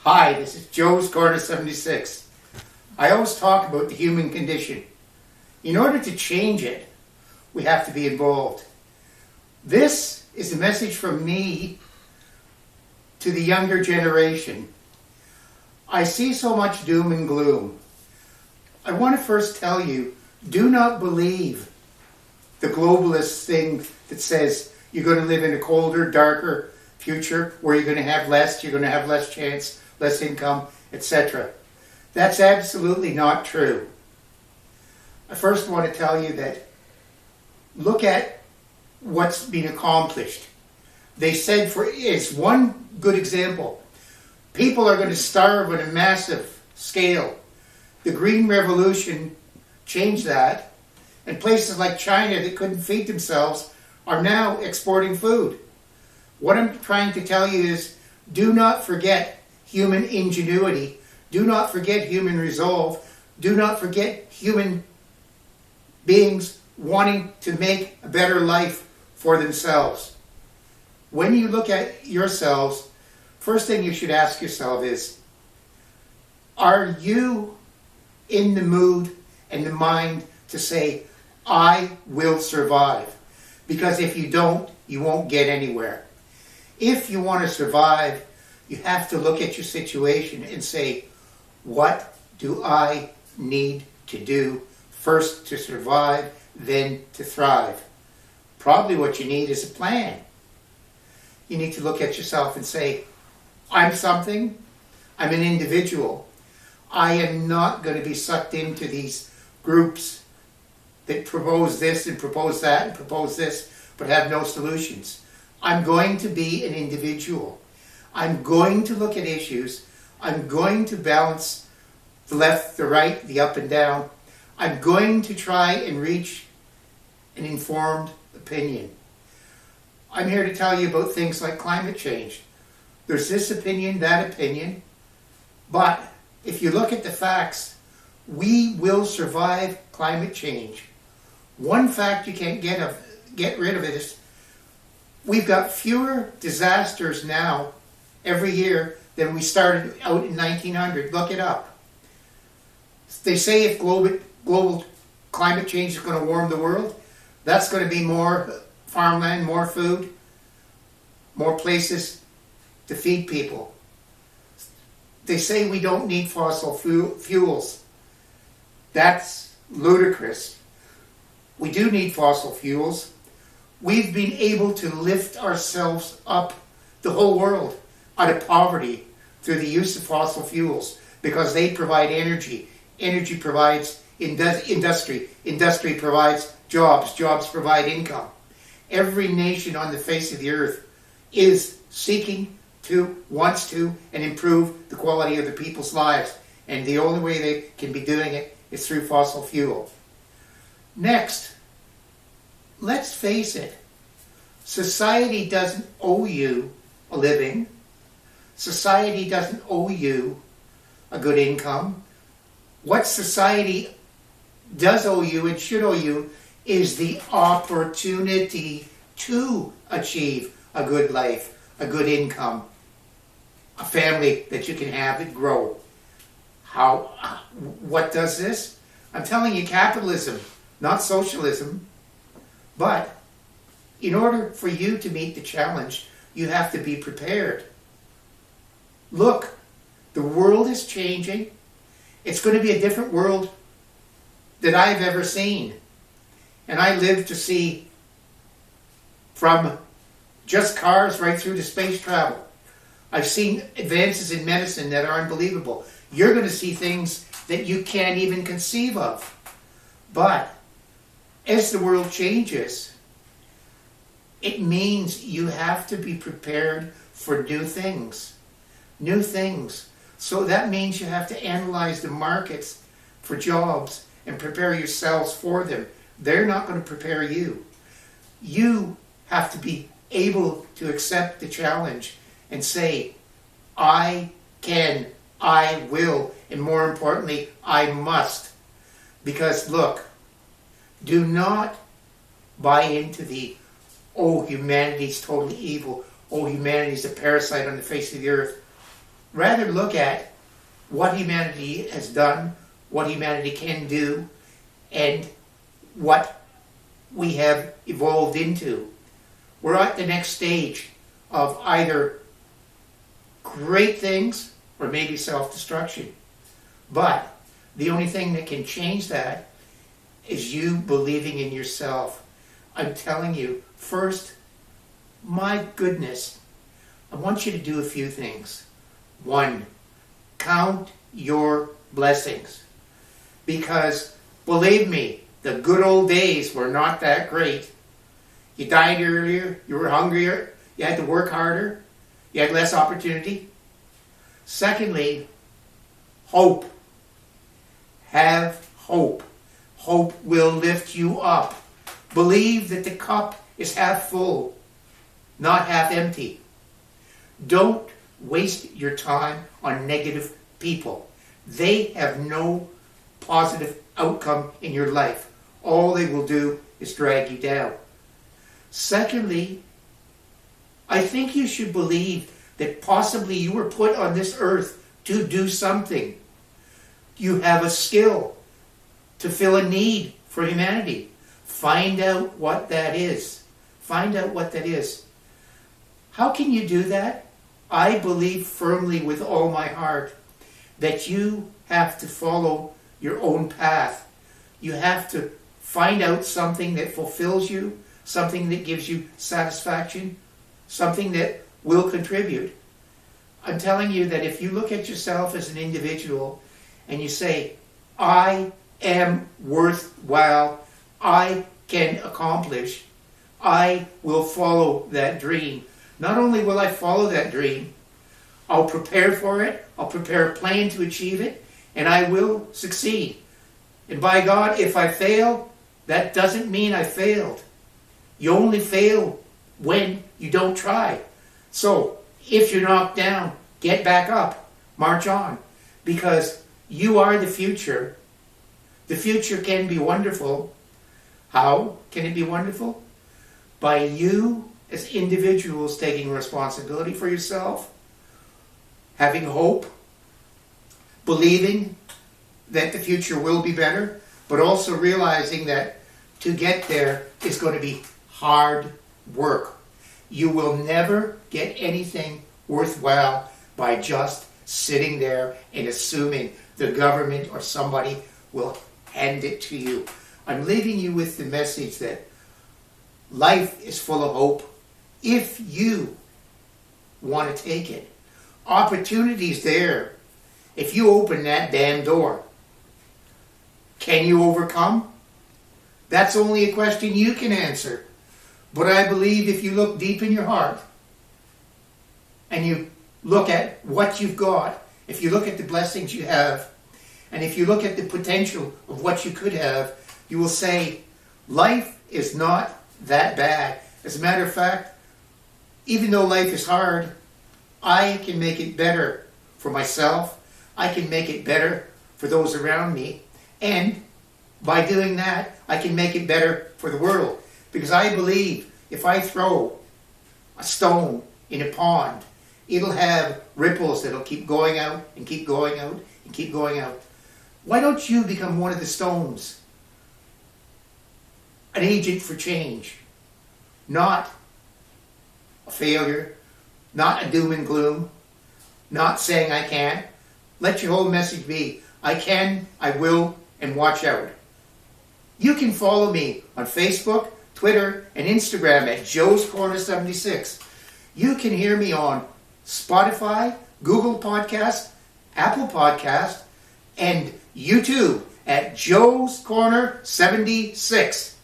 Hi, this is Joe's Corner 76. I always talk about the human condition. In order to change it, we have to be involved. This is a message from me to the younger generation. I see so much doom and gloom. I want to first tell you, do not believe the globalist thing that says you're going to live in a colder, darker future where you're going to have less chance, less income, etc. That's absolutely not true. I first want to tell you that look at what's been accomplished. They said, it's one good example, people are going to starve on a massive scale. The Green Revolution changed that, and places like China that couldn't feed themselves are now exporting food. What I'm trying to tell you is, do not forget human ingenuity. Do not forget human resolve. Do not forget human beings wanting to make a better life for themselves. When you look at yourselves, first thing you should ask yourself is, are you in the mood and the mind to say, I will survive? Because if you don't, you won't get anywhere. If you want to survive, you have to look at your situation and say, what do I need to do first to survive, then to thrive? Probably what you need is a plan. You need to look at yourself and say, I'm something, I'm an individual. I am not going to be sucked into these groups that propose this and propose that and propose this, but have no solutions. I'm going to be an individual. I'm going to look at issues. I'm going to balance the left, the right, the up and down. I'm going to try and reach an informed opinion. I'm here to tell you about things like climate change. There's this opinion, that opinion, but if you look at the facts, we will survive climate change. One fact you can't get rid of it is we've got fewer disasters now every year than we started out in 1900. Look it up. They say if global climate change is going to warm the world, that's going to be more farmland, more food, more places to feed people. They say we don't need fossil fuels. That's ludicrous. We do need fossil fuels. We've been able to lift ourselves up, the whole world, out of poverty through the use of fossil fuels because they provide energy. Energy provides industry. Industry provides jobs. Jobs provide income. Every nation on the face of the earth is seeking to, wants to, and improve the quality of the people's lives. And the only way they can be doing it is through fossil fuel. Next, let's face it. Society doesn't owe you a living. Society doesn't owe you a good income. What society does owe you and should owe you is the opportunity to achieve a good life, a good income, a family that you can have and grow. What does this? I'm telling you, capitalism, not socialism. But in order for you to meet the challenge, you have to be prepared. Look, the world is changing. It's going to be a different world that I've ever seen. And I lived to see from just cars right through to space travel. I've seen advances in medicine that are unbelievable. You're going to see things that you can't even conceive of. But as the world changes, it means you have to be prepared for new things. New things. So that means you have to analyze the markets for jobs and prepare yourselves for them. They're not going to prepare you. You have to be able to accept the challenge and say, I can, I will, and more importantly, I must. Because look, do not buy into the, oh, humanity's totally evil, oh, humanity's a parasite on the face of the earth. rather look at what humanity has done, what humanity can do, and what we have evolved into. We're at the next stage of either great things or maybe self-destruction. But the only thing that can change that is you believing in yourself. I'm telling you, first, my goodness, I want you to do a few things. One, count your blessings. Because, believe me, the good old days were not that great. You died earlier, you were hungrier, you had to work harder, you had less opportunity. Secondly, hope. Have hope. Hope will lift you up. Believe that the cup is half full, not half empty. Don't waste your time on negative people. They have no positive outcome in your life. All they will do is drag you down. Secondly, I think you should believe that possibly you were put on this earth to do something. You have a skill to fill a need for humanity. Find out what that is. Find out what that is. How can you do that? I believe firmly with all my heart that you have to follow your own path. You have to find out something that fulfills you, something that gives you satisfaction, something that will contribute. I'm telling you that if you look at yourself as an individual and you say, I am worthwhile, I can accomplish, I will follow that dream. Not only will I follow that dream, I'll prepare for it, I'll prepare a plan to achieve it, and I will succeed. And by God, if I fail, that doesn't mean I failed. You only fail when you don't try. So, if you're knocked down, get back up, march on, because you are the future. The future can be wonderful. How can it be wonderful? By you as individuals taking responsibility for yourself, having hope, believing that the future will be better, but also realizing that to get there is going to be hard work. You will never get anything worthwhile by just sitting there and assuming the government or somebody will hand it to you. I'm leaving you with the message that life is full of hope if you want to take it. Opportunity's there if you open that damn door. Can you overcome? That's only a question you can answer. But I believe if you look deep in your heart and you look at what you've got, if you look at the blessings you have, and if you look at the potential of what you could have, you will say, life is not that bad. As a matter of fact, even though life is hard, I can make it better for myself. I can make it better for those around me. And by doing that, I can make it better for the world. Because I believe if I throw a stone in a pond, it'll have ripples that'll keep going out and keep going out and keep going out. Why don't you become one of the stones? An agent for change. Not a failure. Not a doom and gloom. Not saying I can't. Let your whole message be, I can, I will, and watch out. You can follow me on Facebook, Twitter, and Instagram at Joe's Corner 76. You can hear me on Spotify, Google Podcast, Apple Podcast, and YouTube at Joe's Corner 76.